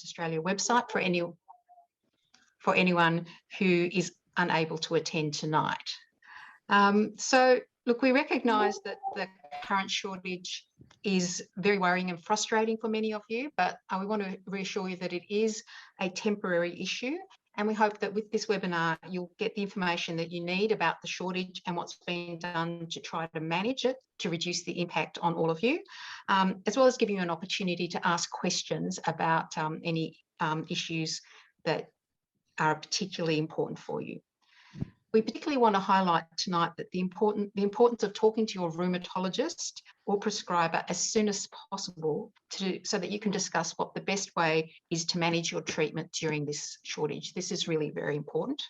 Australia website for anyone who is unable to attend tonight. So look, we recognise that the current shortage is very worrying and frustrating for many of you, but we want to reassure you that it is a temporary issue, and we hope that with this webinar you'll get the information that you need about the shortage and what's being done to try to manage it, to reduce the impact on all of you, as well as giving you an opportunity to ask questions about any issues that are particularly important for you. We particularly want to highlight tonight that the importance of talking to your rheumatologist or prescriber as soon as possible so that you can discuss what the best way is to manage your treatment during this shortage. This is really very important.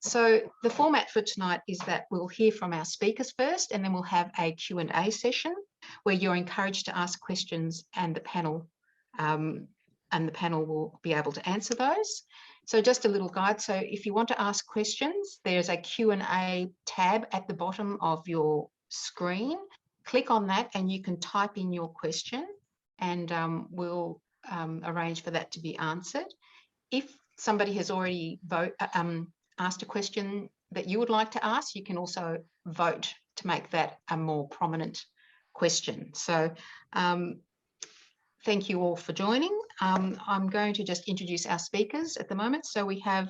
So the format for tonight is that we'll hear from our speakers first, and then we'll have a Q&A session where you're encouraged to ask questions, and the panel will be able to answer those. So just a little guide. So if you want to ask questions, there's a Q&A tab at the bottom of your screen. Click on that and you can type in your question, and we'll arrange for that to be answered. If somebody has already asked a question that you would like to ask, you can also vote to make that a more prominent question. So thank you all for joining. I'm going to just introduce our speakers at the moment. So we have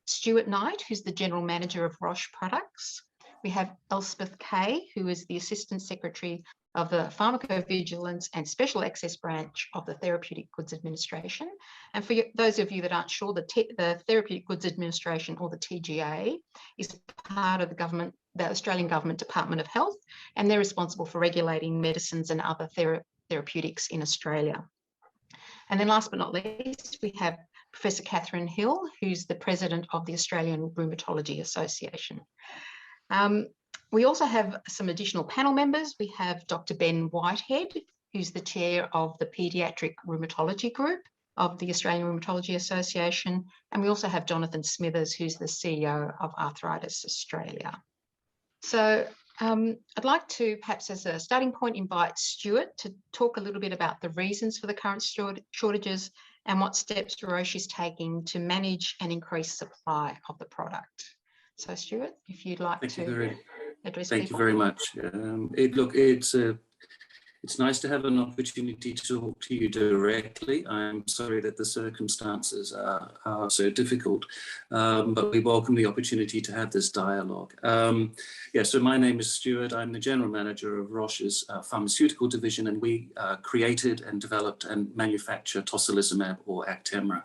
Stuart Knight, who's the General Manager of Roche Products. We have Elspeth Kay, who is the Assistant Secretary of the Pharmacovigilance and Special Access Branch of the Therapeutic Goods Administration. And for those of you that aren't sure, the Therapeutic Goods Administration, or the TGA, is part of the Australian Government Department of Health, and they're responsible for regulating medicines and other therapeutics in Australia. And then last but not least, we have Professor Catherine Hill, who's the President of the Australian Rheumatology Association. We also have some additional panel members. We have Dr. Ben Whitehead, who's the Chair of the Paediatric Rheumatology Group of the Australian Rheumatology Association. And we also have Jonathan Smithers, who's the CEO of Arthritis Australia. So I'd like to, perhaps as a starting point, invite Stuart to talk a little bit about the reasons for the current shortages and what steps Roche is taking to manage and increase supply of the product. So Stuart, if you'd like to address people. Thank you very much. It's nice to have an opportunity to talk to you directly. I'm sorry that the circumstances are so difficult, but we welcome the opportunity to have this dialogue. So my name is Stuart. I'm the General Manager of Roche's Pharmaceutical Division, and we created and developed and manufacture Tocilizumab, or Actemra.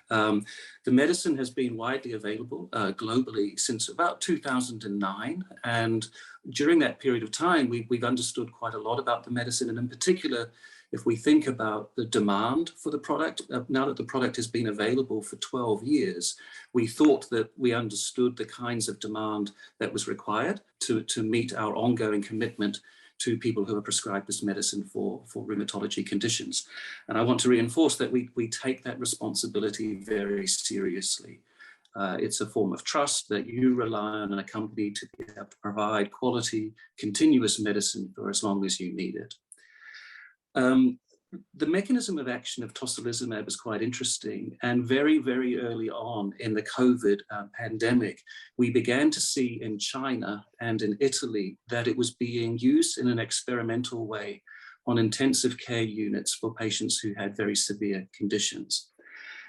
The medicine has been widely available globally since about 2009, and during that period of time we've understood quite a lot about the medicine, and in particular if we think about the demand for the product. Now that the product has been available for 12 years, we thought that we understood the kinds of demand that was required to meet our ongoing commitment to people who are prescribed this medicine for rheumatology conditions. And I want to reinforce that we take that responsibility very seriously. It's a form of trust that you rely on a company to be able to provide quality, continuous medicine for as long as you need it. The mechanism of action of tocilizumab is quite interesting, and very, very early on in the COVID pandemic, we began to see in China and in Italy that it was being used in an experimental way on intensive care units for patients who had very severe conditions.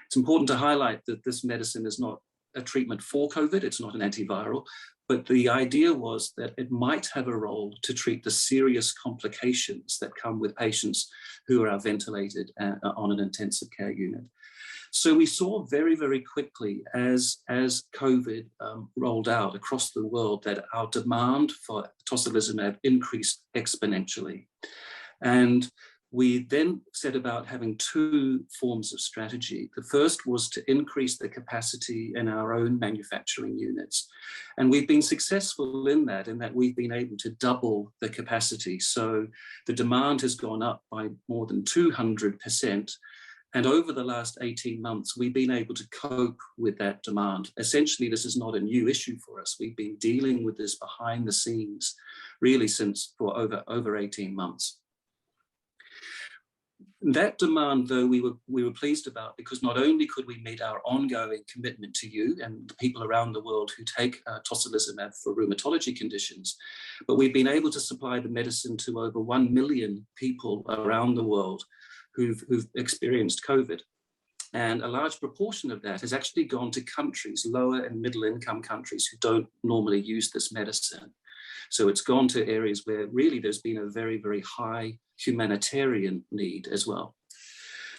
It's important to highlight that this medicine is not a treatment for COVID, it's not an antiviral, but the idea was that it might have a role to treat the serious complications that come with patients who are ventilated on an intensive care unit. So we saw very, very quickly as COVID rolled out across the world that our demand for tocilizumab increased exponentially. And we then set about having two forms of strategy. The first was to increase the capacity in our own manufacturing units. And we've been successful in that we've been able to double the capacity. So the demand has gone up by more than 200%. And over the last 18 months, we've been able to cope with that demand. Essentially, this is not a new issue for us. We've been dealing with this behind the scenes, really for over 18 months. That demand, though, we were pleased about, because not only could we meet our ongoing commitment to you and the people around the world who take tocilizumab for rheumatology conditions, but we've been able to supply the medicine to over 1 million people around the world who've experienced COVID. And a large proportion of that has actually gone to countries, lower and middle income countries, who don't normally use this medicine. So it's gone to areas where really there's been a very, very high humanitarian need as well.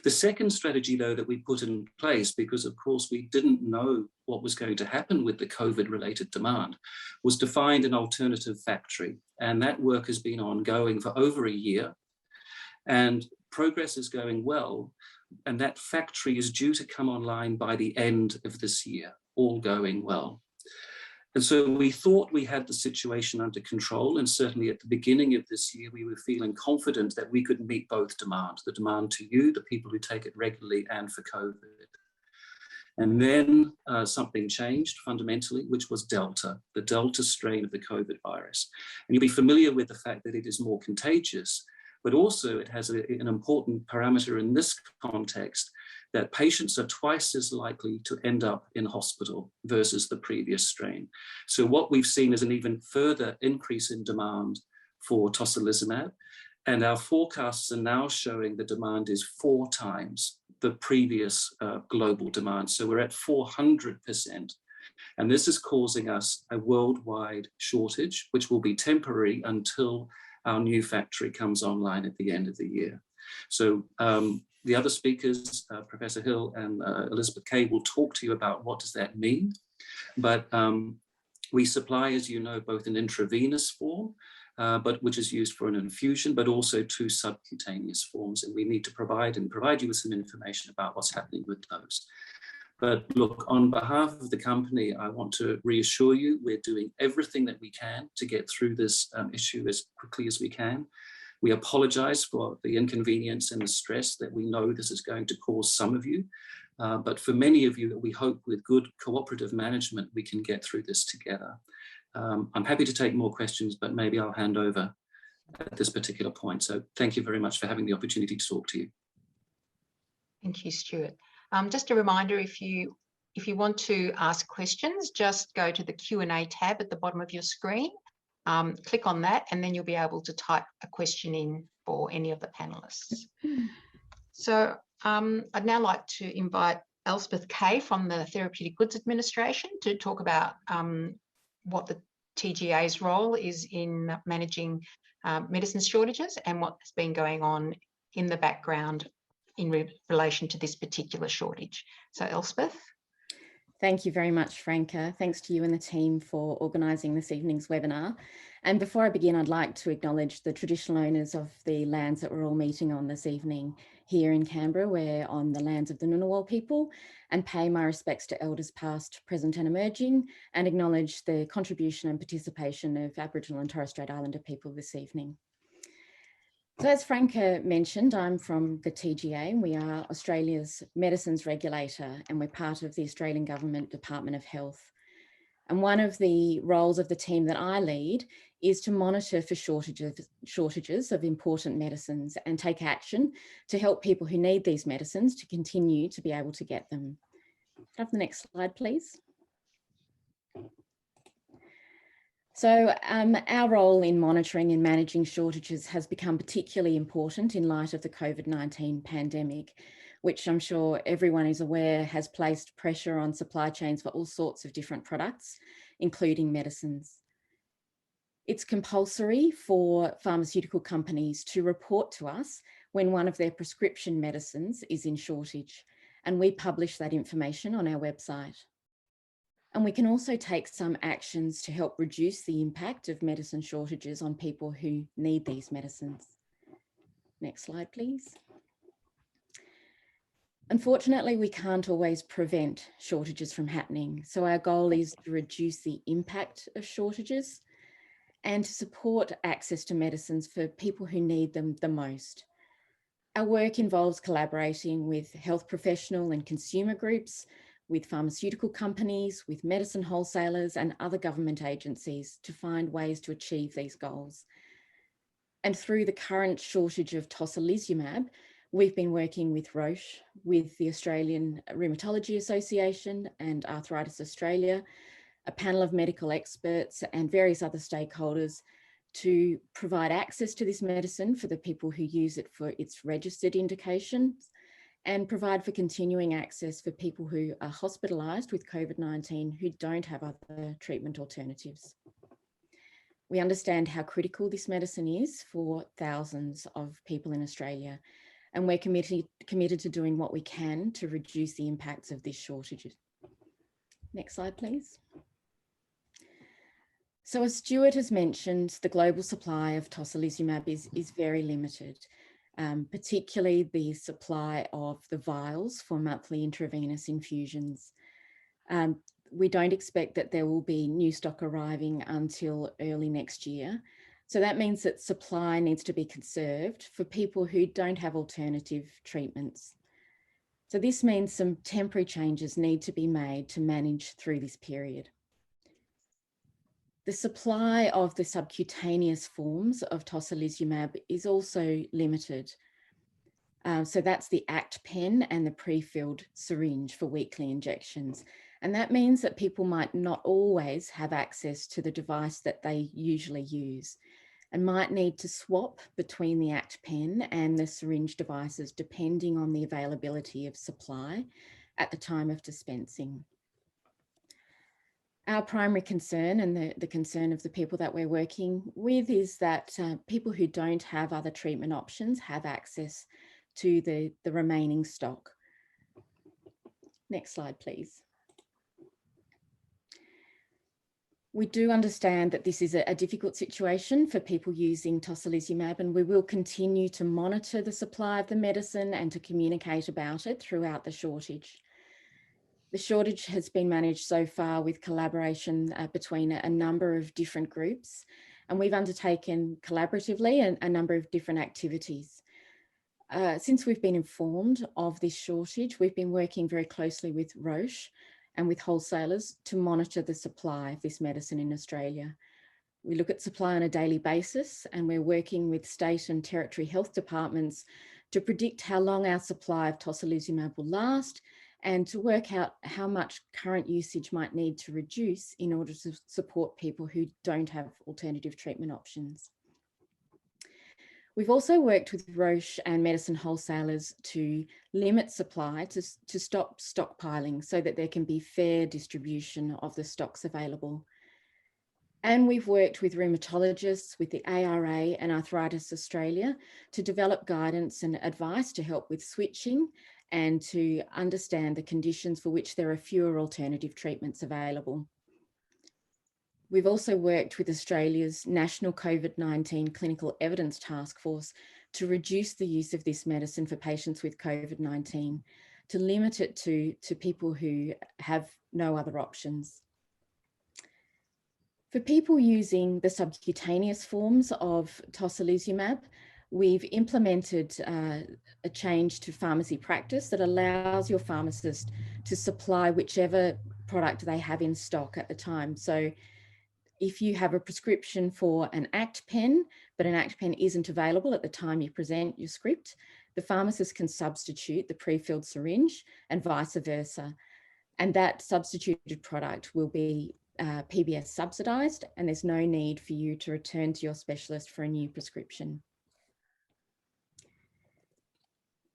The second strategy, though, that we put in place, because of course we didn't know what was going to happen with the COVID-related demand, was to find an alternative factory. And that work has been ongoing for over a year, and progress is going well. And that factory is due to come online by the end of this year, all going well. And so we thought we had the situation under control, and certainly at the beginning of this year, we were feeling confident that we could meet both demands, the demand to you, the people who take it regularly, and for COVID. And then something changed fundamentally, which was Delta, the Delta strain of the COVID virus. And you'll be familiar with the fact that it is more contagious, but also it has an important parameter in this context, that patients are twice as likely to end up in hospital versus the previous strain. So what we've seen is an even further increase in demand for tocilizumab, and our forecasts are now showing the demand is 4 times the previous global demand. So we're at 400%. And this is causing us a worldwide shortage, which will be temporary until our new factory comes online at the end of the year. So the other speakers, Professor Hill and Elspeth Kay, will talk to you about what does that mean. But we supply, as you know, both an intravenous form, but which is used for an infusion, but also 2 subcutaneous forms. And we need to provide you with some information about what's happening with those. But look, on behalf of the company, I want to reassure you, we're doing everything that we can to get through this issue as quickly as we can. We apologize for the inconvenience and the stress that we know this is going to cause some of you. But for many of you, we hope with good cooperative management, we can get through this together. I'm happy to take more questions, but maybe I'll hand over at this particular point. So thank you very much for having the opportunity to talk to you. Thank you, Stuart. Just a reminder, if you want to ask questions, just go to the Q&A tab at the bottom of your screen. Click on that, and then you'll be able to type a question in for any of the panelists. So I'd now like to invite Elspeth Kay from the Therapeutic Goods Administration to talk about what the TGA's role is in managing medicine shortages and what has been going on in the background in relation to this particular shortage. So Elspeth. Thank you very much, Franca. Thanks to you and the team for organising this evening's webinar. And before I begin, I'd like to acknowledge the traditional owners of the lands that we're all meeting on this evening. Here in Canberra, we're on the lands of the Ngunnawal people, and pay my respects to elders past, present and emerging, and acknowledge the contribution and participation of Aboriginal and Torres Strait Islander people this evening. So as Franca mentioned, I'm from the TGA, and we are Australia's medicines regulator, and we're part of the Australian Government Department of Health. And one of the roles of the team that I lead is to monitor for shortages of important medicines and take action to help people who need these medicines to continue to be able to get them. Have the next slide, please. So our role in monitoring and managing shortages has become particularly important in light of the COVID-19 pandemic, which I'm sure everyone is aware has placed pressure on supply chains for all sorts of different products, including medicines. It's compulsory for pharmaceutical companies to report to us when one of their prescription medicines is in shortage, and we publish that information on our website. And we can also take some actions to help reduce the impact of medicine shortages on people who need these medicines. Next slide, please. Unfortunately, we can't always prevent shortages from happening. So our goal is to reduce the impact of shortages and to support access to medicines for people who need them the most. Our work involves collaborating with health professional and consumer groups, with pharmaceutical companies, with medicine wholesalers and other government agencies to find ways to achieve these goals. And through the current shortage of tocilizumab, We've been working with Roche, with the Australian Rheumatology Association and Arthritis Australia, a panel of medical experts and various other stakeholders to provide access to this medicine for the people who use it for its registered indications, and provide for continuing access for people who are hospitalised with COVID-19 who don't have other treatment alternatives. We understand how critical this medicine is for thousands of people in Australia, and we're committed to doing what we can to reduce the impacts of this shortage. Next slide, please. So as Stuart has mentioned, the global supply of tocilizumab is very limited, particularly the supply of the vials for monthly intravenous infusions. We don't expect that there will be new stock arriving until early next year. So that means that supply needs to be conserved for people who don't have alternative treatments. So this means some temporary changes need to be made to manage through this period. The supply of the subcutaneous forms of tocilizumab is also limited. So that's the Actemra and the pre-filled syringe for weekly injections. And that means that people might not always have access to the device that they usually use, and might need to swap between the Actemra and the syringe devices depending on the availability of supply at the time of dispensing. Our primary concern, and the concern of the people that we're working with, is that people who don't have other treatment options have access to the remaining stock. Next slide, please. We do understand that this is a difficult situation for people using tocilizumab, and we will continue to monitor the supply of the medicine and to communicate about it throughout the shortage. The shortage has been managed so far with collaboration between a number of different groups, and we've undertaken collaboratively a number of different activities. Since we've been informed of this shortage, we've been working very closely with Roche and with wholesalers to monitor the supply of this medicine in Australia. We look at supply on a daily basis, and we're working with state and territory health departments to predict how long our supply of tocilizumab will last, and to work out how much current usage might need to reduce in order to support people who don't have alternative treatment options. We've also worked with Roche and medicine wholesalers to limit supply, to stop stockpiling, so that there can be fair distribution of the stocks available. And we've worked with rheumatologists, with the ARA and Arthritis Australia to develop guidance and advice to help with switching and to understand the conditions for which there are fewer alternative treatments available. We've also worked with Australia's National COVID-19 Clinical Evidence Task Force to reduce the use of this medicine for patients with COVID-19, to limit it to people who have no other options. For people using the subcutaneous forms of tocilizumab, we've implemented a change to pharmacy practice that allows your pharmacist to supply whichever product they have in stock at the time. So if you have a prescription for an Actemra, but an Actemra isn't available at the time you present your script, the pharmacist can substitute the pre-filled syringe and vice versa. And that substituted product will be PBS subsidised, and there's no need for you to return to your specialist for a new prescription.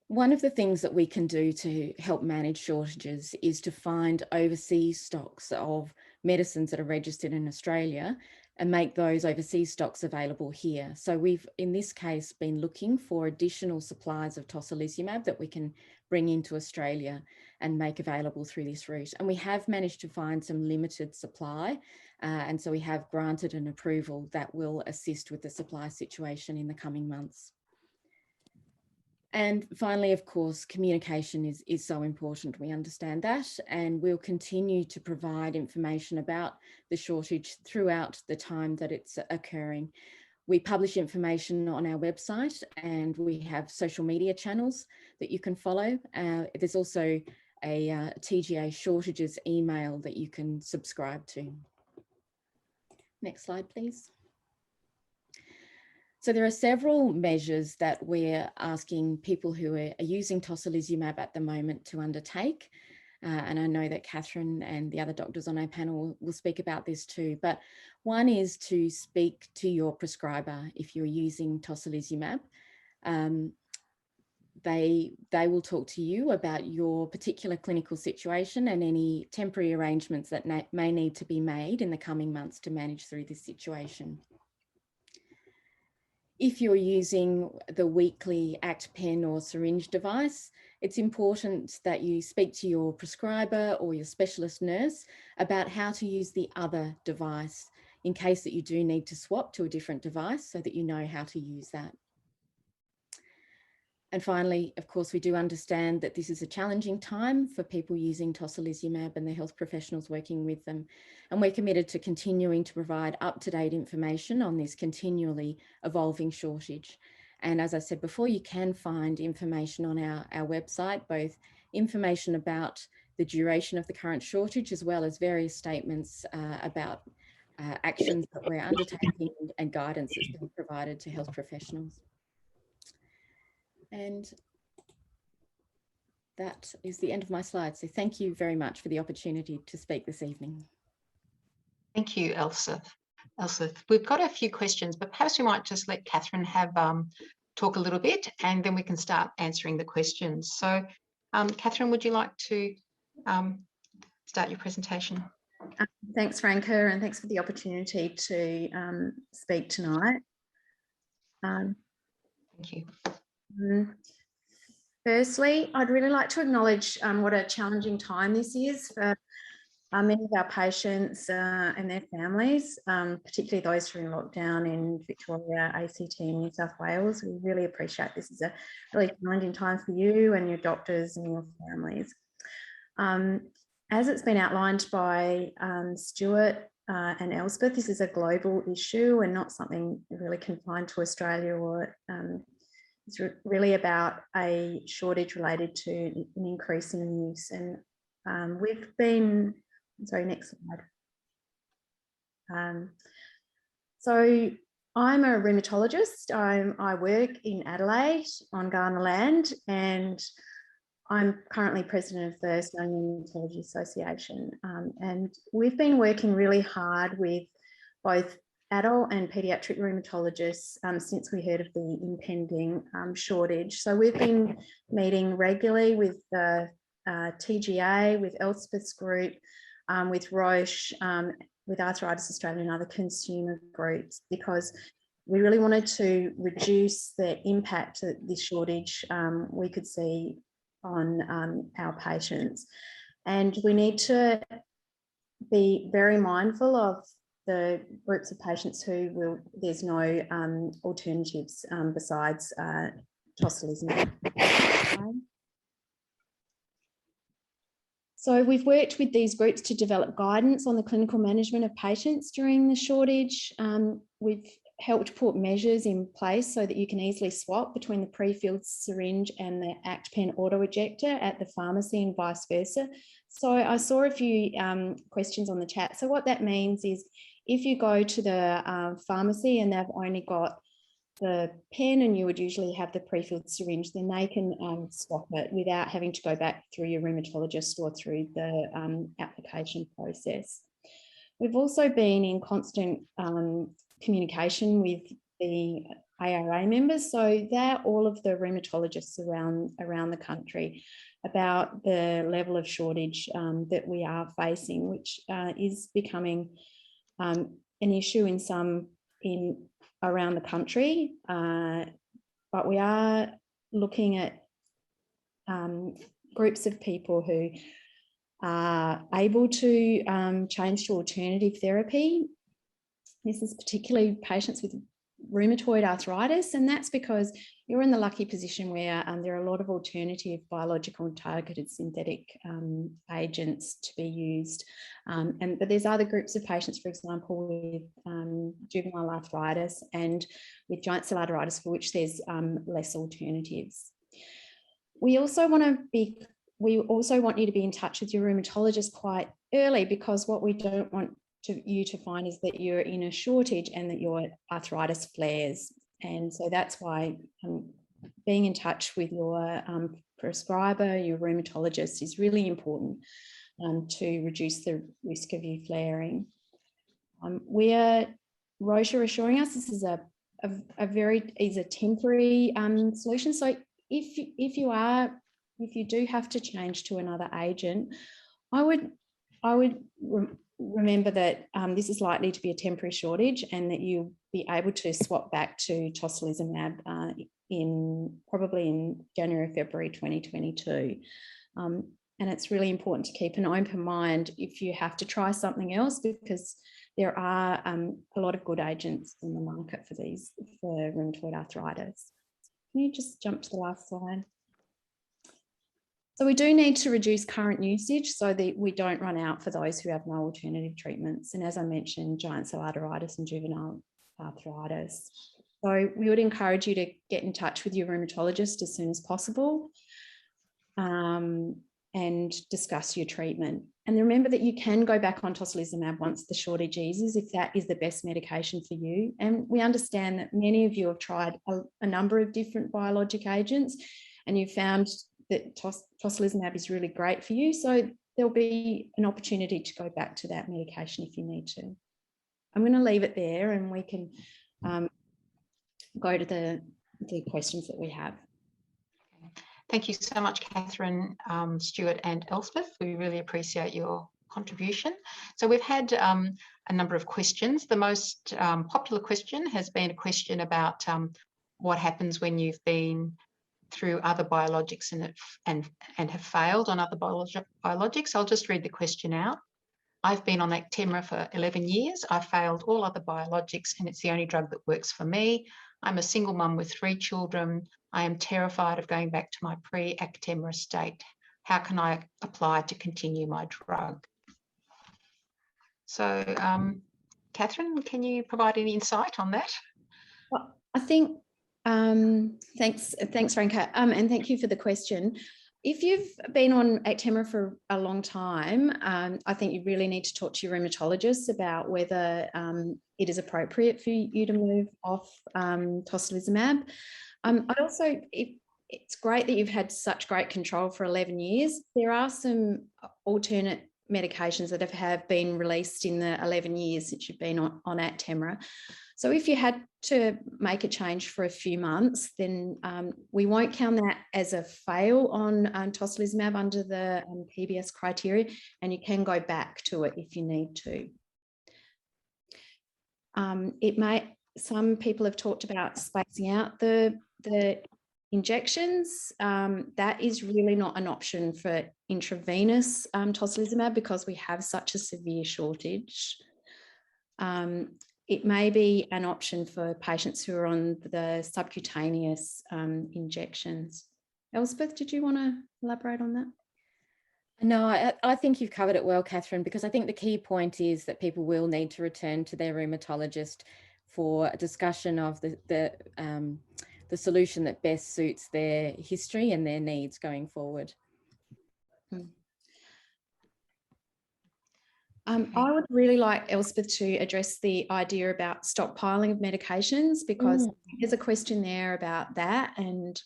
One of the things that we can do to help manage shortages is to find overseas stocks of medicines that are registered in Australia and make those overseas stocks available here. So we've, in this case, been looking for additional supplies of tocilizumab that we can bring into Australia and make available through this route. And we have managed to find some limited supply. And so we have granted an approval that will assist with the supply situation in the coming months. And finally, of course, communication is so important. We understand that, and we'll continue to provide information about the shortage throughout the time that it's occurring. We publish information on our website, and we have social media channels that you can follow. There's also a TGA shortages email that you can subscribe to. Next slide, please. So there are several measures that we're asking people who are using tocilizumab at the moment to undertake. And I know that Catherine and the other doctors on our panel will speak about this too. But one is to speak to your prescriber if you're using tocilizumab. They will talk to you about your particular clinical situation and any temporary arrangements that may need to be made in the coming months to manage through this situation. If you're using the weekly Actemra or syringe device, it's important that you speak to your prescriber or your specialist nurse about how to use the other device in case that you do need to swap to a different device so that you know how to use that. And finally, of course, we do understand that this is a challenging time for people using tocilizumab and the health professionals working with them. And we're committed to continuing to provide up-to-date information on this continually evolving shortage. And as I said before, you can find information on our website, both information about the duration of the current shortage, as well as various statements about actions that we're undertaking and guidance that's been provided to health professionals. And that is the end of my slides. So thank you very much for the opportunity to speak this evening. Thank you, Elspeth. We've got a few questions, but perhaps we might just let Catherine have talk a little bit, and then we can start answering the questions. So, Catherine, would you like to start your presentation? Thanks, Franca, and thanks for the opportunity to speak tonight. Thank you. Firstly, I'd really like to acknowledge what a challenging time this is for many of our patients and their families, particularly those who are in lockdown in Victoria, ACT and New South Wales. We really appreciate this is a really challenging time for you and your doctors and your families. As it's been outlined by Stuart and Elspeth, this is a global issue and not something really confined to Australia, or it's really about a shortage related to an increase in use. And we've been, sorry, next slide. So I'm a rheumatologist. I work in Adelaide on Kaurna land, and I'm currently president of the Australian Rheumatology Association. And we've been working really hard with both adult and paediatric rheumatologists since we heard of the impending shortage. So we've been meeting regularly with the TGA, with Elspeth's group, with Roche, with Arthritis Australia and other consumer groups, because we really wanted to reduce the impact that this shortage we could see on our patients. And we need to be very mindful of the groups of patients who there's no alternatives besides tocilizumab. So we've worked with these groups to develop guidance on the clinical management of patients during the shortage. We've helped put measures in place so that you can easily swap between the pre-filled syringe and the Actemra auto-ejector at the pharmacy and vice versa. So I saw a few questions on the chat. So what that means is if you go to the pharmacy and they've only got the pen and you would usually have the pre-filled syringe, then they can swap it without having to go back through your rheumatologist or through the application process. We've also been in constant communication with the ARA members, so they're all of the rheumatologists around the country, about the level of shortage that we are facing, which is becoming an issue around the country, but we are looking at groups of people who are able to change to alternative therapy. This is particularly patients with rheumatoid arthritis, and that's because you're in the lucky position where there are a lot of alternative biological and targeted synthetic agents to be used. But there's other groups of patients, for example, with juvenile arthritis and with giant cell arteritis, for which there's less alternatives. We also want you to be in touch with your rheumatologist quite early, because what we don't want you to find is that you're in a shortage and that your arthritis flares. And so that's why being in touch with your prescriber, your rheumatologist, is really important to reduce the risk of you flaring. Roche are assuring us this is a temporary solution. So if you do have to change to another agent, I would remember that this is likely to be a temporary shortage, and that you'll be able to swap back to Tocilizumab probably in January, February 2022. And it's really important to keep an open mind if you have to try something else, because there are a lot of good agents in the market for rheumatoid arthritis. Can you just jump to the last slide? So we do need to reduce current usage so that we don't run out for those who have no alternative treatments. And as I mentioned, giant cell arteritis and juvenile arthritis. So we would encourage you to get in touch with your rheumatologist as soon as possible and discuss your treatment. And remember that you can go back on Tocilizumab once the shortage eases, if that is the best medication for you. And we understand that many of you have tried a number of different biologic agents, and you've found that Tocilizumab is really great for you. So there'll be an opportunity to go back to that medication if you need to. I'm going to leave it there, and we can go to the questions that we have. Thank you so much, Catherine, Stuart and Elspeth. We really appreciate your contribution. So we've had a number of questions. The most popular question has been a question about what happens when you've been through other biologics and have failed on other biologics. I'll just read the question out. I've been on Actemra for 11 years. I've failed all other biologics, and it's the only drug that works for me. I'm a single mum with 3 children. I am terrified of going back to my pre-Actemra state. How can I apply to continue my drug? So, Catherine, can you provide any insight on that? Well, I think, thanks, Franca, and thank you for the question. If you've been on Actemra for a long time, I think you really need to talk to your rheumatologist about whether it is appropriate for you to move off Tocilizumab. I'd also, it's great that you've had such great control for 11 years. There are some alternate medications that have been released in the 11 years since you've been on Actemra. So if you had to make a change for a few months, then we won't count that as a fail on Tocilizumab under the PBS criteria, and you can go back to it if you need to. Some people have talked about spacing out the injections. That is really not an option for intravenous Tocilizumab because we have such a severe shortage. It may be an option for patients who are on the subcutaneous injections. Elspeth, did you want to elaborate on that? No, I think you've covered it well, Catherine, because I think the key point is that people will need to return to their rheumatologist for a discussion of the solution that best suits their history and their needs going forward. I would really like Elspeth to address the idea about stockpiling of medications, because there's a question there about that. And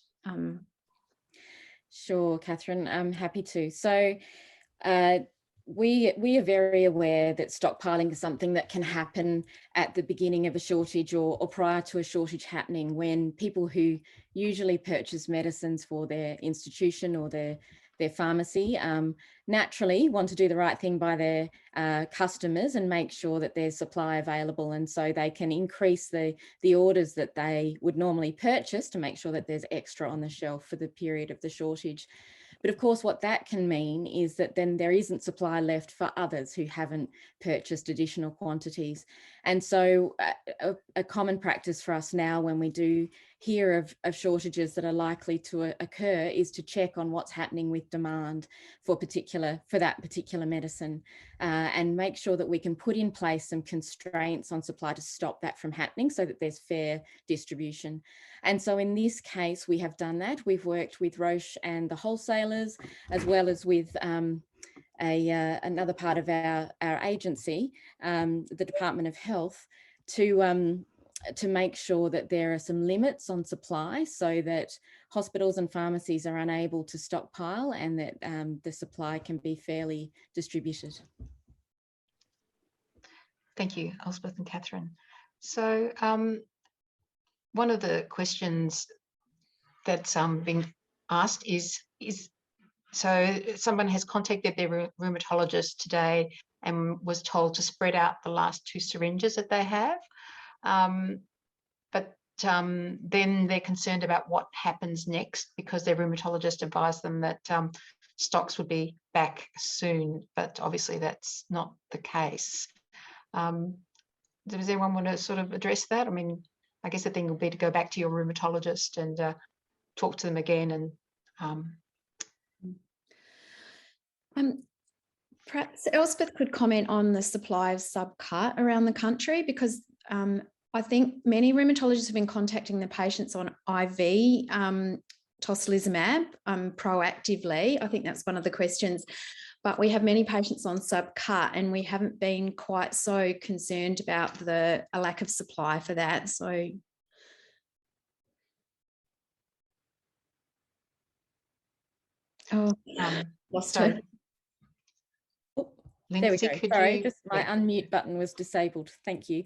Sure, Catherine, I'm happy to. So we are very aware that stockpiling is something that can happen at the beginning of a shortage or prior to a shortage happening, when people who usually purchase medicines for their institution or their pharmacy naturally want to do the right thing by their customers and make sure that there's supply available, and so they can increase the orders that they would normally purchase to make sure that there's extra on the shelf for the period of the shortage. But of course, what that can mean is that then there isn't supply left for others who haven't purchased additional quantities. And so a common practice for us now when we do hear of shortages that are likely to occur is to check on what's happening with demand for that particular medicine and make sure that we can put in place some constraints on supply to stop that from happening so that there's fair distribution. And so in this case, we have done that. We've worked with Roche and the wholesalers, as well as with another part of our agency, the Department of Health, to to make sure that there are some limits on supply so that hospitals and pharmacies are unable to stockpile and that the supply can be fairly distributed. Thank you, Elspeth and Catherine. So one of the questions that's been asked is so someone has contacted their rheumatologist today and was told to spread out the last 2 syringes that they have. But then they're concerned about what happens next because their rheumatologist advised them that stocks would be back soon, but obviously that's not the case. Does anyone want to sort of address that? I mean, I guess the thing will be to go back to your rheumatologist and talk to them again. And perhaps Elspeth could comment on the supply of Subcut around the country, because I think many rheumatologists have been contacting the patients on IV Tocilizumab proactively. I think that's one of the questions. But we have many patients on Subcut, and we haven't been quite so concerned about a lack of supply for that. So. Oh, lost her. Lindsay, there we go. Sorry, just my unmute button was disabled. Thank you.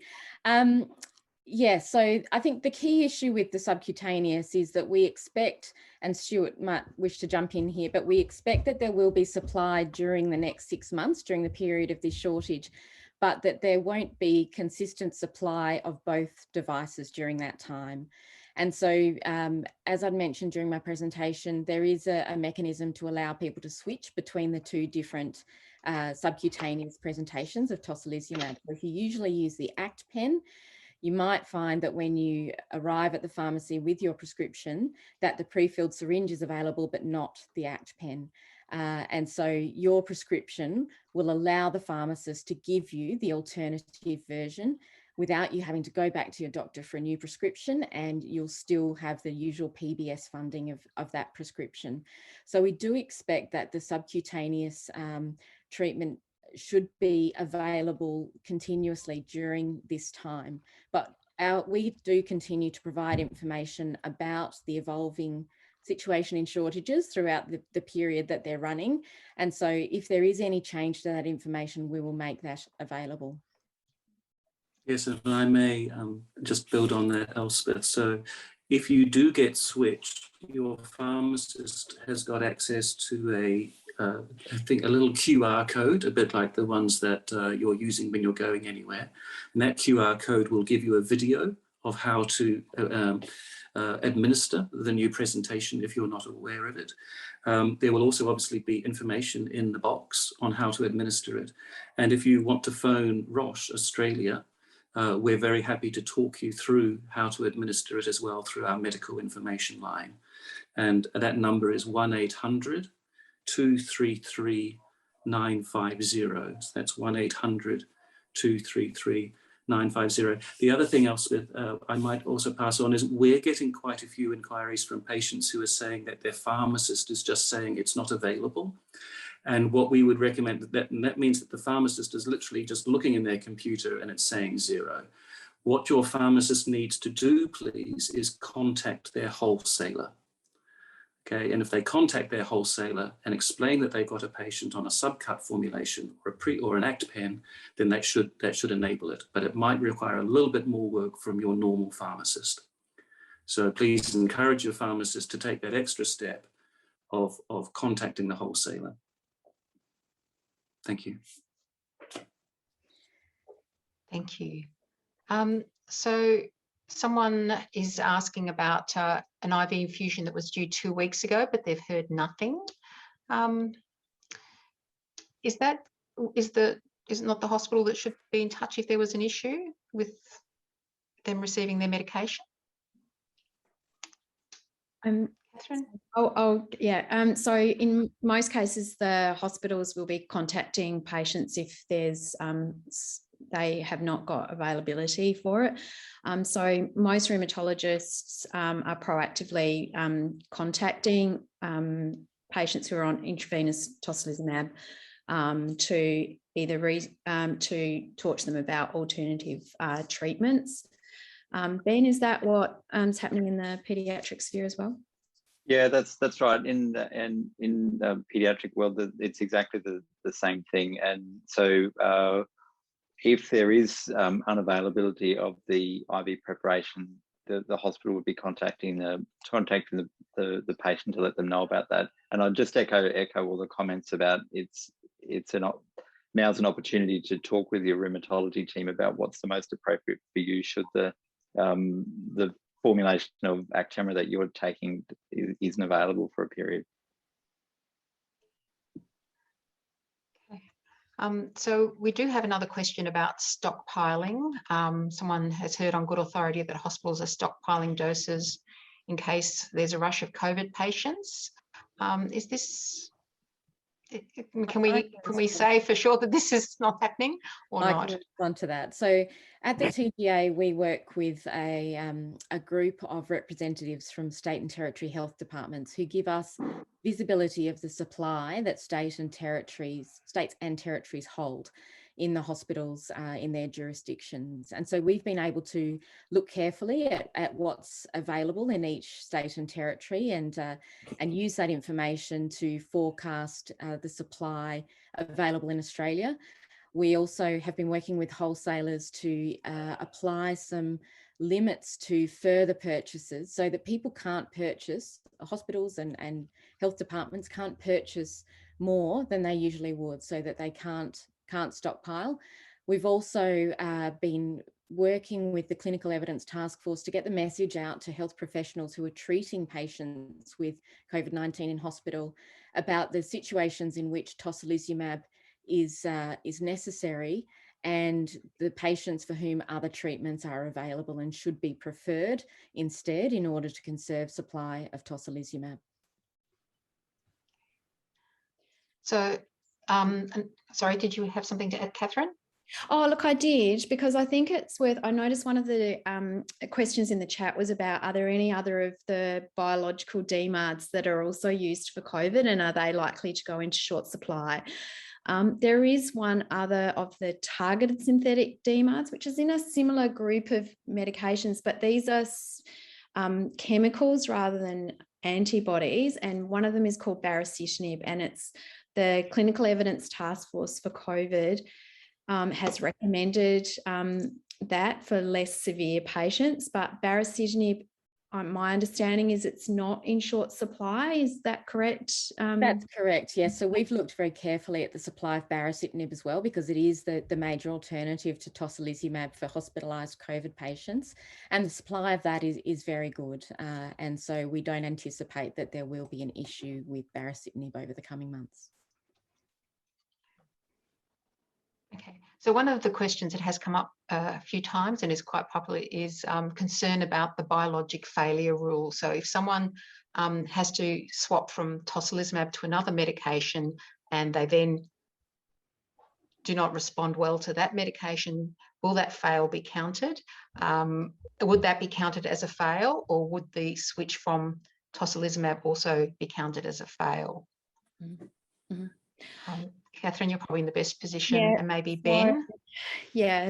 Yeah, so I think the key issue with the subcutaneous is that we expect, and Stuart might wish to jump in here, but we expect that there will be supply during the next 6 months, during the period of this shortage, but that there won't be consistent supply of both devices during that time. And so, as I'd mentioned during my presentation, there is a mechanism to allow people to switch between the 2 different subcutaneous presentations of tocilizumab. So if you usually use the ACT pen, you might find that when you arrive at the pharmacy with your prescription, that the pre-filled syringe is available, but not the ACT pen. And so your prescription will allow the pharmacist to give you the alternative version without you having to go back to your doctor for a new prescription, and you'll still have the usual PBS funding of that prescription. So we do expect that the subcutaneous treatment should be available continuously during this time. But we do continue to provide information about the evolving situation in shortages throughout the period that they're running. And so if there is any change to that information, we will make that available. Yes, if I may just build on that, Elspeth. So if you do get switched, your pharmacist has got access to I think a little QR code, a bit like the ones that you're using when you're going anywhere. And that QR code will give you a video of how to administer the new presentation if you're not aware of it. There will also obviously be information in the box on how to administer it. And if you want to phone Roche Australia, we're very happy to talk you through how to administer it as well through our medical information line. And that number is 1-800-233-950. So that's 1-800-233-950. The other thing, Elspeth, I might also pass on is we're getting quite a few inquiries from patients who are saying that their pharmacist is just saying it's not available. And what we would recommend, and that means that the pharmacist is literally just looking in their computer and it's saying 0. What your pharmacist needs to do, please, is contact their wholesaler. Okay, and if they contact their wholesaler and explain that they've got a patient on a subcut formulation or an ACT pen, then that should enable it. But it might require a little bit more work from your normal pharmacist. So please encourage your pharmacist to take that extra step of contacting the wholesaler. Thank you. Thank you. So someone is asking about an IV infusion that was due 2 weeks ago, but they've heard nothing. Is it not the hospital that should be in touch if there was an issue with them receiving their medication? Catherine? Yeah. So in most cases, the hospitals will be contacting patients if there's they have not got availability for it. So most rheumatologists are proactively contacting patients who are on intravenous tocilizumab to either to talk to them about alternative treatments. Ben, is that what is happening in the paediatric sphere as well? Yeah, that's right. In the paediatric world, it's exactly the same thing. And so if there is unavailability of the IV preparation, the hospital would be contacting the patient to let them know about that. And I'll just echo all the comments about now's an opportunity to talk with your rheumatology team about what's the most appropriate for you should the formulation of Actemra that you're taking isn't available for a period. So we do have another question about stockpiling. Someone has heard on good authority that hospitals are stockpiling doses in case there's a rush of COVID patients. Is this, can we say for sure that this is not happening or not? I can respond to that. So at the TGA, we work with a group of representatives from state and territory health departments who give us visibility of the supply that states and territories hold in the hospitals in their jurisdictions. And so we've been able to look carefully at what's available in each state and territory and use that information to forecast the supply available in Australia. We also have been working with wholesalers to apply some limits to further purchases so that people can't purchase, hospitals and health departments can't purchase more than they usually would, so that they can't stockpile. We've also been working with the Clinical Evidence Task Force to get the message out to health professionals who are treating patients with COVID-19 in hospital about the situations in which tocilizumab is necessary and the patients for whom other treatments are available and should be preferred instead in order to conserve supply of tocilizumab. So, sorry, did you have something to add, Catherine? Oh, look, I did, because I think it's worth, I noticed one of the questions in the chat was about, are there any other of the biological DMARDs that are also used for COVID, and are they likely to go into short supply? There is one other of the targeted synthetic DMARDs, which is in a similar group of medications, but these are chemicals rather than antibodies, and one of them is called baricitinib, and it's the Clinical Evidence Task Force for COVID has recommended that for less severe patients, but baricitinib, my understanding is it's not in short supply. Is that correct? That's correct, yes. So we've looked very carefully at the supply of baricitinib as well, because it is the major alternative to tocilizumab for hospitalised COVID patients. And the supply of that is very good. And so we don't anticipate that there will be an issue with baricitinib over the coming months. Okay, so one of the questions that has come up a few times and is quite popular is concern about the biologic failure rule. So if someone has to swap from tocilizumab to another medication and they then do not respond well to that medication, will that fail be counted? Would that be counted as a fail, or would the switch from tocilizumab also be counted as a fail? Mm-hmm. Catherine, you're probably in the best position, and maybe Ben.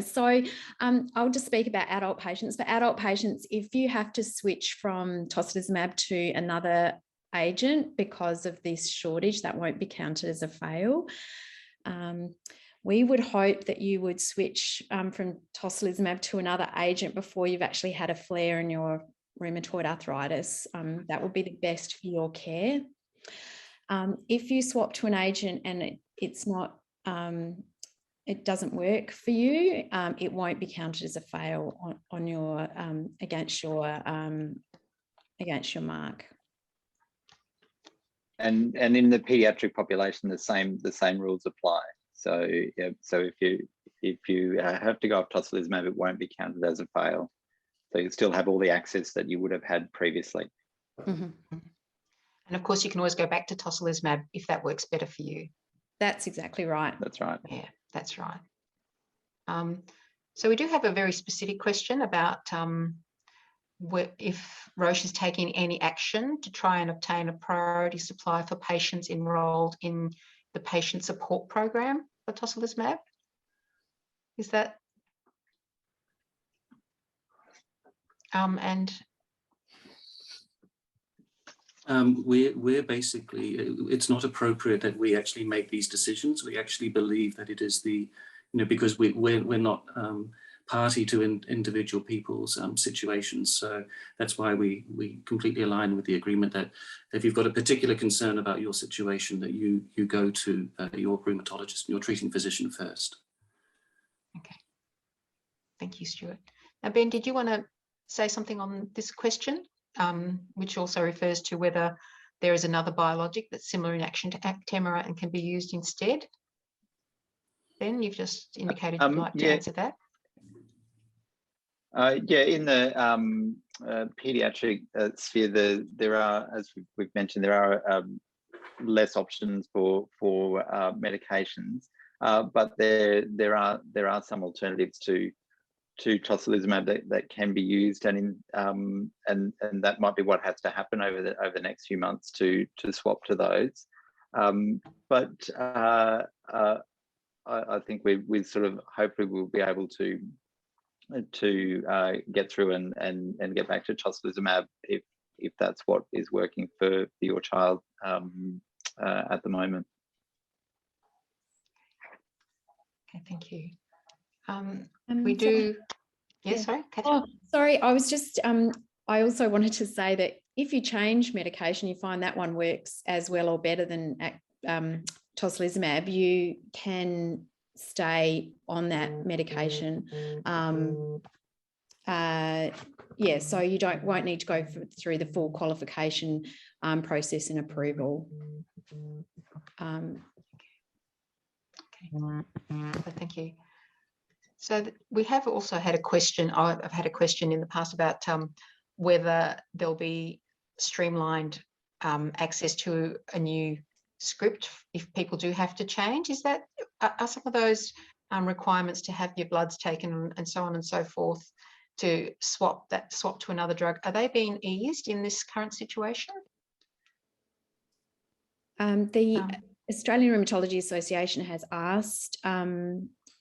So I'll just speak about adult patients. For adult patients, if you have to switch from tocilizumab to another agent because of this shortage, that won't be counted as a fail. We would hope that you would switch from tocilizumab to another agent before you've actually had a flare in your rheumatoid arthritis. That would be the best for your care. If you swap to an agent and it's not, it doesn't work for you, it won't be counted as a fail on your against your mark. And in the pediatric population, the same rules apply. So yeah, so if you have to go off tocilizumab, it won't be counted as a fail. So you still have all the access that you would have had previously. Mm-hmm. And of course, you can always go back to tocilizumab if that works better for you. That's exactly right. That's right. Yeah, that's right. So we do have a very specific question about if Roche is taking any action to try and obtain a priority supply for patients enrolled in the patient support program for tocilizumab. Is that? And we're basically, it's not appropriate that we actually make these decisions. We actually believe that it is the, because we're not party to individual people's situations. So that's why we completely align with the agreement that if you've got a particular concern about your situation, that you go to your rheumatologist, your treating physician first. Okay. Thank you, Stuart. Now, Ben, did you want to say something on this question, which also refers to whether there is another biologic that's similar in action to Actemra and can be used instead? Ben, you've just indicated you'd like to answer that. Yeah, in the paediatric sphere, there are, as we've mentioned, there are less options for medications, but there are some alternatives to tocilizumab that can be used, and that might be what has to happen over the next few months to swap to those. But I think we sort of hopefully we'll be able to get through and get back to tocilizumab if that's what is working for your child at the moment. Okay, thank you. We do. Yes, yeah. Sorry, Catherine. Oh, sorry. I was just. I also wanted to say that if you change medication, you find that one works as well or better than tocilizumab, you can stay on that medication. Yeah, so you won't need to go through the full qualification process and approval. Okay. Thank you. So we have also had a question. I've had a question in the past about whether there'll be streamlined access to a new script if people do have to change. Are some of those requirements to have your bloods taken and so on and so forth to swap to another drug, are they being eased in this current situation? The Australian Rheumatology Association has asked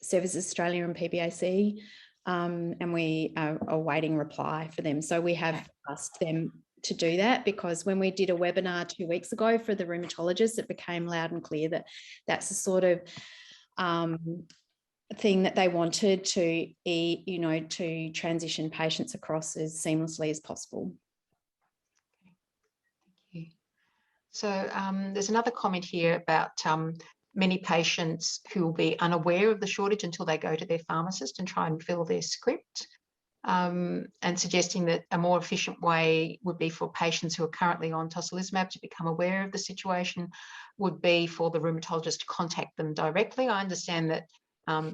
Services Australia and PBAC, and we are awaiting reply for them. So we have asked them to do that, because when we did a webinar 2 weeks ago for the rheumatologists, it became loud and clear that that's the sort of thing that they wanted to transition patients across as seamlessly as possible. Thank you. So there's another comment here about many patients who will be unaware of the shortage until they go to their pharmacist and try and fill their script, and suggesting that a more efficient way would be for patients who are currently on tocilizumab to become aware of the situation would be for the rheumatologist to contact them directly. I understand that,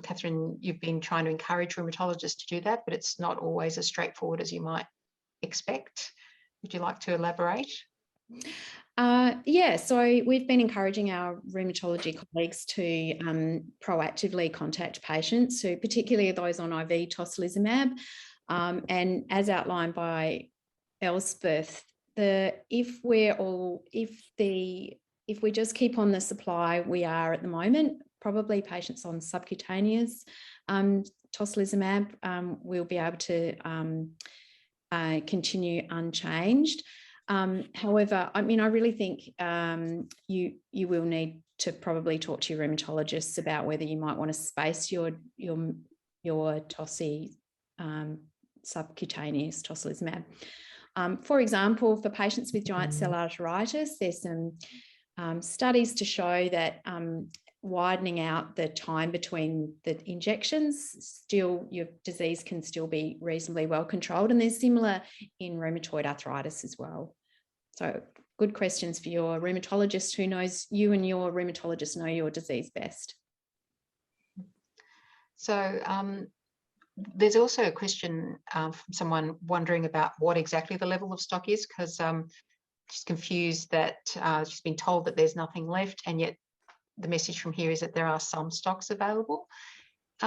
Catherine, you've been trying to encourage rheumatologists to do that, but it's not always as straightforward as you might expect. Would you like to elaborate? Yeah, so we've been encouraging our rheumatology colleagues to proactively contact patients, who particularly those on IV tocilizumab, and as outlined by Elspeth, if we just keep on the supply we are at the moment, probably patients on subcutaneous tocilizumab will be able to continue unchanged. However, I mean, I really think you will need to probably talk to your rheumatologists about whether you might want to space your subcutaneous tocilizumab. For example, for patients with giant cell arthritis, there's some studies to show that widening out the time between the injections, your disease can still be reasonably well controlled, and there's similar in rheumatoid arthritis as well. So good questions for your rheumatologist, who knows you, and your rheumatologist know your disease best. So there's also a question from someone wondering about what exactly the level of stock is, because she's confused that she's been told that there's nothing left, and yet the message from here is that there are some stocks available.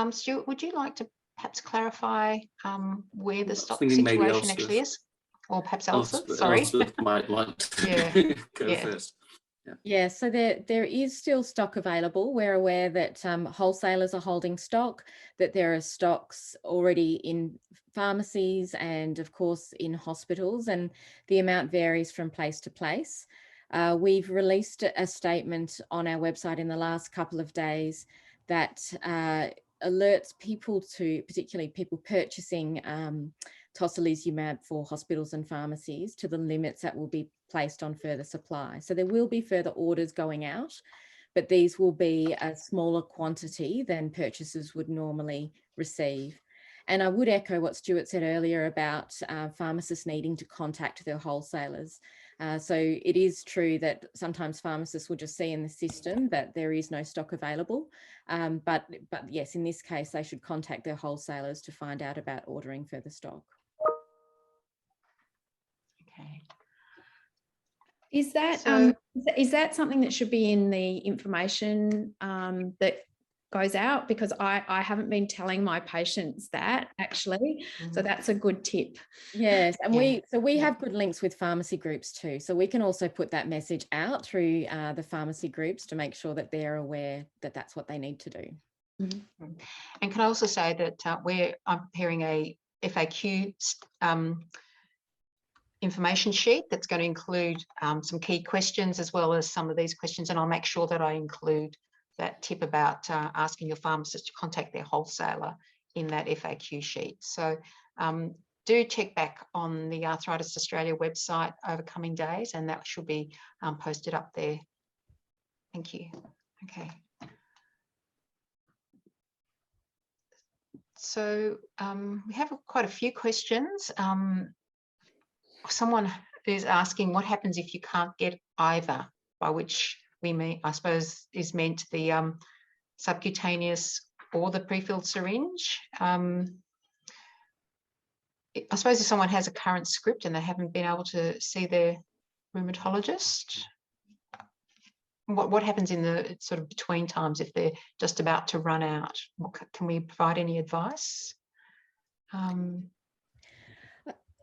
Stuart, would you like to perhaps clarify where the stock situation actually is? Or perhaps Elspeth, sorry. Elspeth might like to go first. Yeah, so there is still stock available. We're aware that wholesalers are holding stock, that there are stocks already in pharmacies and of course in hospitals, and the amount varies from place to place. We've released a statement on our website in the last couple of days that alerts people to, particularly people purchasing Tocilizumab for hospitals and pharmacies, to the limits that will be placed on further supply. So there will be further orders going out, but these will be a smaller quantity than purchasers would normally receive. And I would echo what Stuart said earlier about pharmacists needing to contact their wholesalers. So it is true that sometimes pharmacists will just see in the system that there is no stock available. But yes, in this case, they should contact their wholesalers to find out about ordering further stock. Okay. Is that something that should be in the information that goes out? Because I haven't been telling my patients that, actually. So that's a good tip. Yes, and we have good links with pharmacy groups too. So we can also put that message out through the pharmacy groups to make sure that they're aware that that's what they need to do. Mm-hmm. And can I also say that I'm preparing a FAQ information sheet that's going to include some key questions as well as some of these questions, and I'll make sure that I include that tip about asking your pharmacist to contact their wholesaler in that FAQ sheet. So do check back on the Arthritis Australia website over coming days, and that should be posted up there. Thank you. Okay. So we have quite a few questions. Someone is asking what happens if you can't get either, by which we mean, I suppose, is meant the subcutaneous or the pre-filled syringe. I suppose if someone has a current script and they haven't been able to see their rheumatologist, what happens in the sort of between times if they're just about to run out? Can we provide any advice?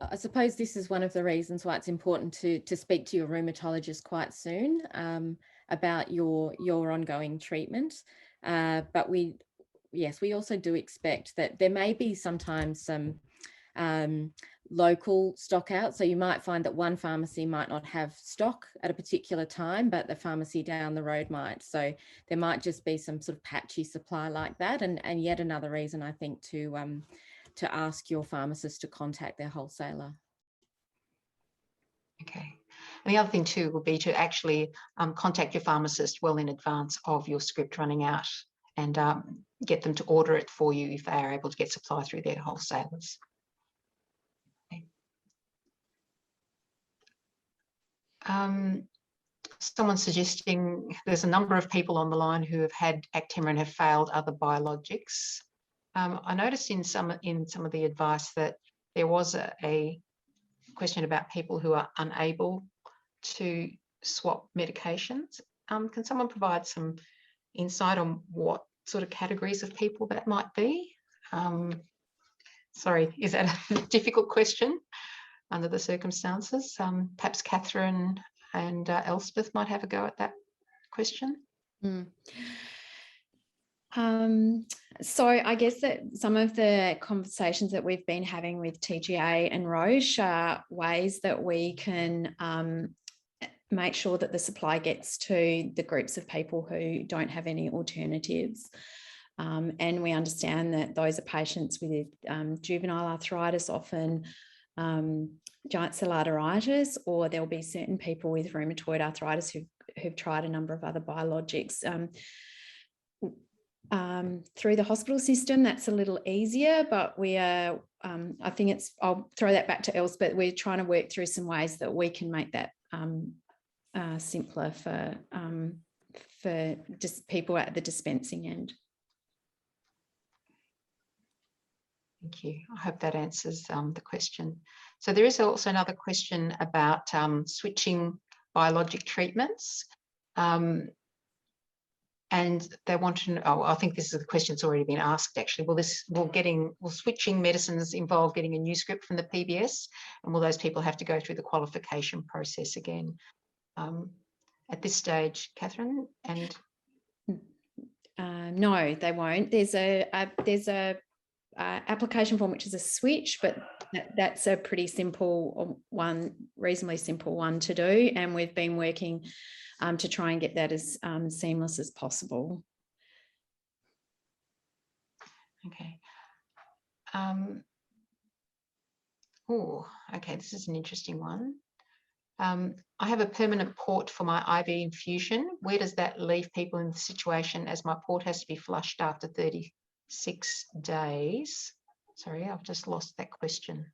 I suppose this is one of the reasons why it's important to speak to your rheumatologist quite soon about your ongoing treatment. But we also do expect that there may be sometimes some local stock out. So you might find that one pharmacy might not have stock at a particular time, but the pharmacy down the road might. So there might just be some sort of patchy supply like that. And yet another reason, I think, to ask your pharmacist to contact their wholesaler. Okay. And the other thing too would be to actually contact your pharmacist well in advance of your script running out and get them to order it for you if they are able to get supply through their wholesalers. Okay. Someone's suggesting there's a number of people on the line who have had Actemra and have failed other biologics. I noticed in some of the advice that there was a question about people who are unable to swap medications. Can someone provide some insight on what sort of categories of people that might be? Sorry, is that a difficult question under the circumstances? Perhaps Catherine and Elspeth might have a go at that question. So I guess that some of the conversations that we've been having with TGA and Roche are ways that we can make sure that the supply gets to the groups of people who don't have any alternatives. And we understand that those are patients with juvenile arthritis, often giant cell arteritis, or there'll be certain people with rheumatoid arthritis who've tried a number of other biologics. Through the hospital system, that's a little easier, but we are, I think I'll throw that back to Elspeth. We're trying to work through some ways that we can make that simpler for just people at the dispensing end. Thank you. I hope that answers the question. So there is also another question about switching biologic treatments. And they want to know, I think this is the question that's already been asked actually. Will switching medicines involve getting a new script from the PBS? And will those people have to go through the qualification process again? at this stage, Catherine? And no, they won't. There's a application form which is a switch, but that's a pretty simple one, reasonably simple one to do, and we've been working to try and get that as seamless as possible. okay. Okay, this is an interesting one. I have a permanent port for my IV infusion. Where does that leave people in the situation, as my port has to be flushed after 36 days? Sorry, I've just lost that question.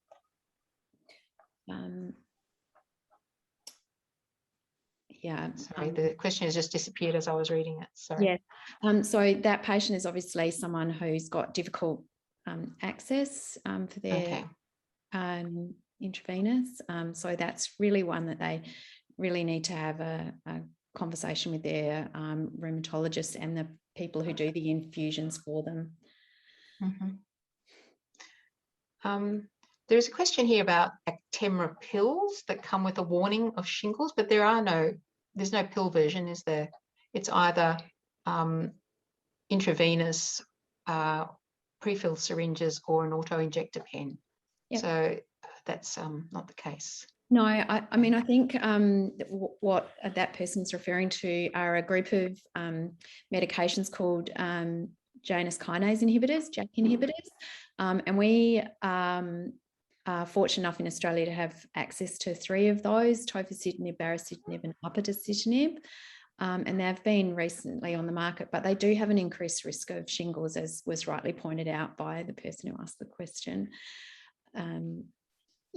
Yeah. Sorry, the question has just disappeared as I was reading it. Sorry. Yeah. So that patient is obviously someone who's got difficult access for their intravenous. So that's really one that they really need to have a conversation with their rheumatologist and the people who do the infusions for them. There's a question here about Actemra pills that come with a warning of shingles, but there's no pill version, is there? It's either intravenous, pre-filled syringes, or an auto-injector pen. Yep. So that's not the case. No, I mean, I think what that person's referring to are a group of medications called Janus kinase inhibitors, JAK inhibitors, and we are fortunate enough in Australia to have access to 3 of those: tofacitinib, baricitinib, and upadacitinib. And they've been recently on the market, but they do have an increased risk of shingles, as was rightly pointed out by the person who asked the question.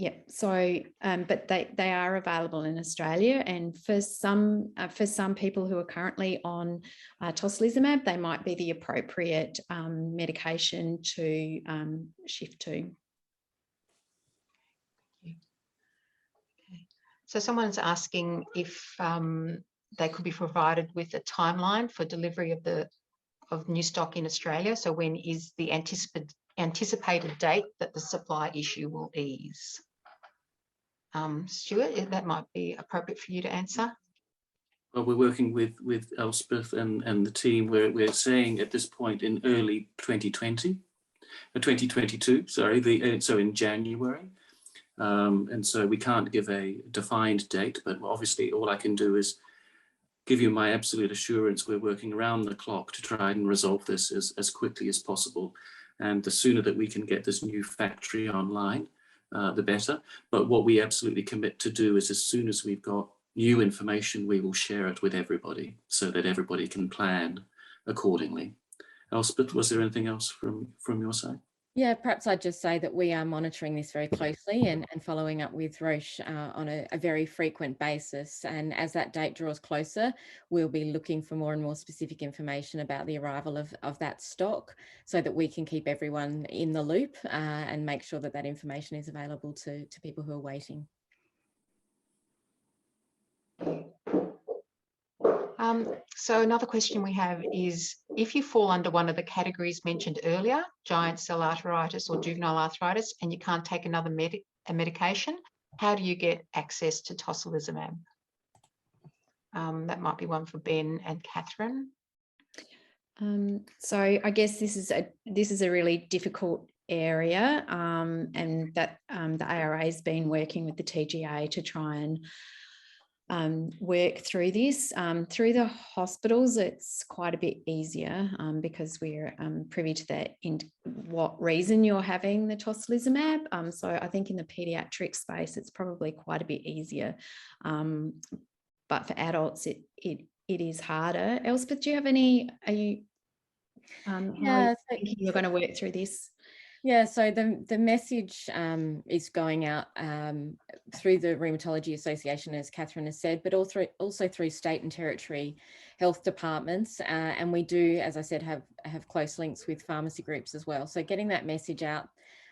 Yeah, so but they are available in Australia, and for some people who are currently on tocilizumab, they might be the appropriate medication to shift to. Okay. So someone's asking if they could be provided with a timeline for delivery of new stock in Australia. So when is the anticipated date that the supply issue will ease? Stuart, that might be appropriate for you to answer. Well, we're working with Elspeth and the team. We're saying at this point in early 2022, sorry, so in January. And so we can't give a defined date, but obviously all I can do is give you my absolute assurance we're working around the clock to try and resolve this as quickly as possible. And the sooner that we can get this new factory online, the better. But what we absolutely commit to do is, as soon as we've got new information, we will share it with everybody so that everybody can plan accordingly. Elspeth, was there anything else from your side? Yeah, perhaps I'd just say that we are monitoring this very closely and following up with Roche on a very frequent basis. And as that date draws closer, we'll be looking for more and more specific information about the arrival of that stock, so that we can keep everyone in the loop and make sure that that information is available to people who are waiting. So another question we have is, if you fall under one of the categories mentioned earlier, giant cell arthritis or juvenile arthritis, and you can't take another medication, how do you get access to tocilizumab? That might be one for Ben and Catherine. So I guess this is a really difficult area, and that the ARA has been working with the TGA to try and work through this. Through the hospitals, it's quite a bit easier because we're privy to that in what reason you're having the tocilizumab. So I think in the paediatric space, it's probably quite a bit easier. But for adults, it is harder. Elspeth, do you have any? Are you? How are you thinking you're going to work through this? Yeah, so the message is going out through the Rheumatology Association, as Catherine has said, but also through state and territory health departments. And we do, as I said, have close links with pharmacy groups as well. So getting that message out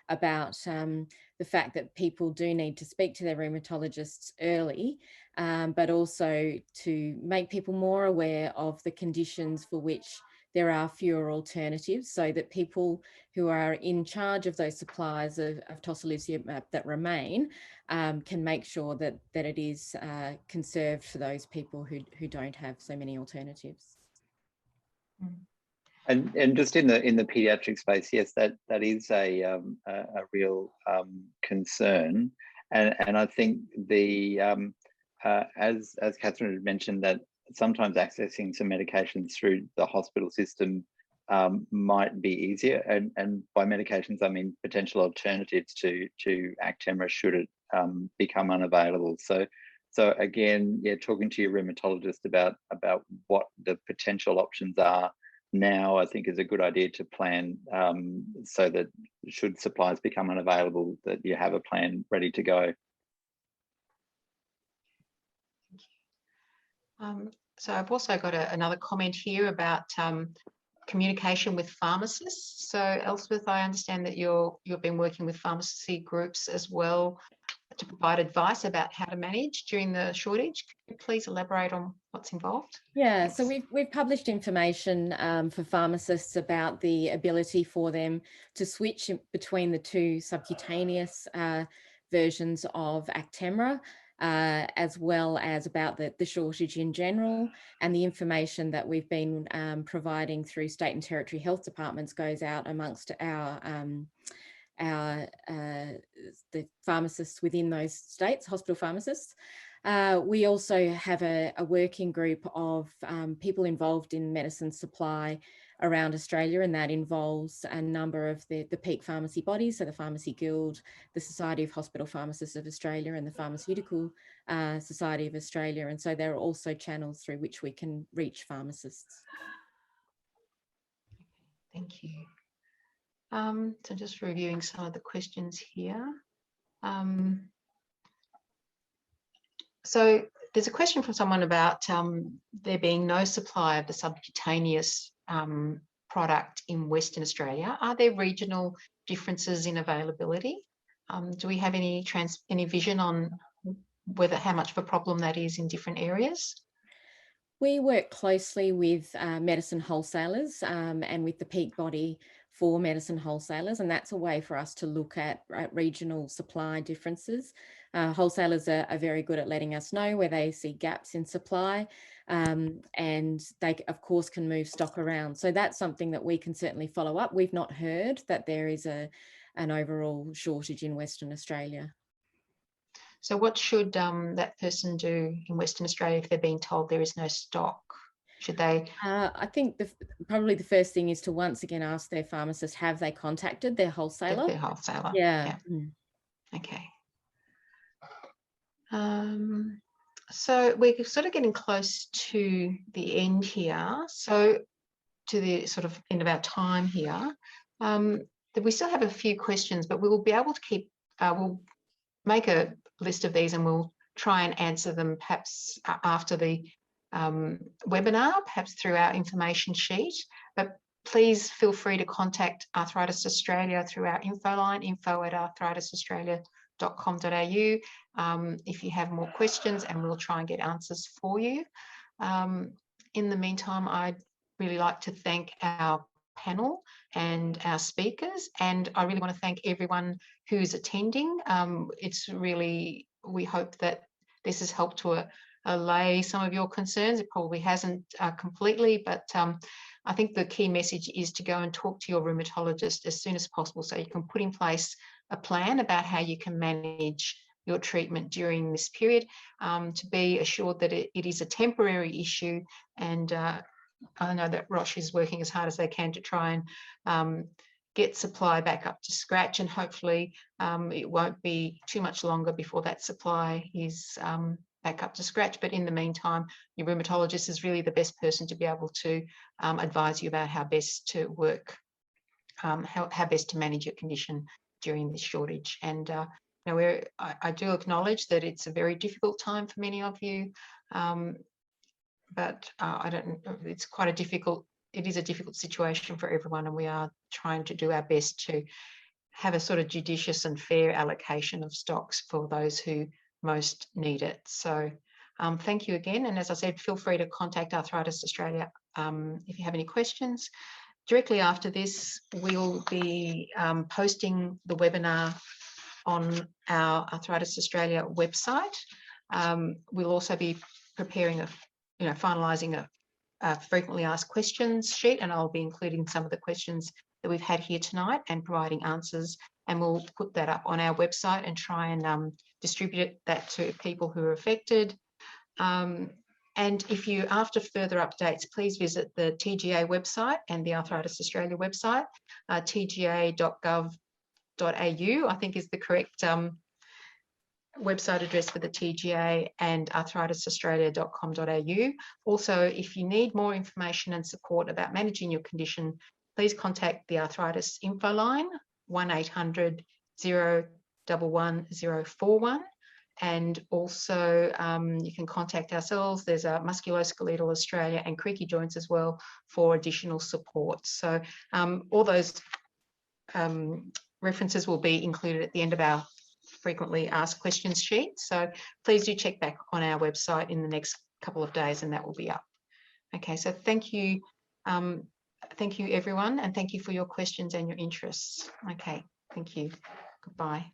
about the fact that people do need to speak to their rheumatologists early, but also to make people more aware of the conditions for which there are fewer alternatives, so that people who are in charge of those supplies of tocilizumab that remain can make sure that it is conserved for those people who don't have so many alternatives. And just in the paediatric space, yes, that is a real concern, and I think the as Catherine had mentioned, that sometimes accessing some medications through the hospital system might be easier, and by medications I mean potential alternatives to Actemra should it become unavailable. So again, yeah, talking to your rheumatologist about what the potential options are now, I think is a good idea to plan, so that should supplies become unavailable, that you have a plan ready to go. So I've also got another comment here about communication with pharmacists. So Elspeth, I understand that you've been working with pharmacy groups as well to provide advice about how to manage during the shortage. Could you please elaborate on what's involved? Yeah, so we've published information for pharmacists about the ability for them to switch between the two subcutaneous versions of Actemra, as well as about the shortage in general, and the information that we've been providing through state and territory health departments goes out amongst the pharmacists within those states, hospital pharmacists. We also have a working group of people involved in medicine supply around Australia, and that involves a number of the peak pharmacy bodies, so the Pharmacy Guild, the Society of Hospital Pharmacists of Australia, and the Pharmaceutical Society of Australia. And so there are also channels through which we can reach pharmacists. Thank you. So just reviewing some of the questions here. So there's a question from someone about there being no supply of the subcutaneous product in Western Australia. Are there regional differences in availability? Do we have any vision on how much of a problem that is in different areas? We work closely with medicine wholesalers and with the peak body for medicine wholesalers, and that's a way for us to look at regional supply differences. Wholesalers are very good at letting us know where they see gaps in supply, and they of course can move stock around. So that's something that we can certainly follow up. We've not heard that there is an overall shortage in Western Australia. So what should that person do in Western Australia if they're being told there is no stock? Should they? I think probably the first thing is to once again ask their pharmacist, have they contacted their wholesaler? Their wholesaler. Yeah. Okay. So we're sort of getting close to the end here. So to the sort of end of our time here. We still have a few questions, but we will be able to keep, we'll make a list of these and we'll try and answer them perhaps after the webinar, perhaps through our information sheet. But please feel free to contact Arthritis Australia through our info line, info@arthritisaustralia.com.au, if you have more questions, and we'll try and get answers for you. In the meantime, I'd really like to thank our panel and our speakers, and I really want to thank everyone who's attending. It's really, we hope that this has helped to allay some of your concerns. It probably hasn't completely, but I think the key message is to go and talk to your rheumatologist as soon as possible so you can put in place a plan about how you can manage your treatment during this period, to be assured that it is a temporary issue. And I know that Roche is working as hard as they can to try and get supply back up to scratch, and hopefully it won't be too much longer before that supply is back up to scratch. But in the meantime, your rheumatologist is really the best person to be able to advise you about how best to work, how best to manage your condition during this shortage. And you know, I do acknowledge that it's a very difficult time for many of you, but I don't. It's quite a difficult. It is a difficult situation for everyone, and we are trying to do our best to have a sort of judicious and fair allocation of stocks for those who most need it. So Thank you again. And as I said, feel free to contact Arthritis Australia if you have any questions. Directly after this, we'll be posting the webinar on our Arthritis Australia website. We'll also be preparing finalising a frequently asked questions sheet, and I'll be including some of the questions that we've had here tonight and providing answers, and we'll put that up on our website and try and distribute that to people who are affected. And if you, after further updates, please visit the TGA website and the Arthritis Australia website. tga.gov.au, I think, is the correct website address for the TGA, and arthritisaustralia.com.au. Also, if you need more information and support about managing your condition, please contact the Arthritis Info Line, 1800 011 041. And also you can contact ourselves. There's a Musculoskeletal Australia and Creaky Joints as well for additional support. So all those references will be included at the end of our frequently asked questions sheet. So please do check back on our website in the next couple of days and that will be up. Okay, so thank you everyone, and thank you for your questions and your interests. Okay, thank you. Goodbye.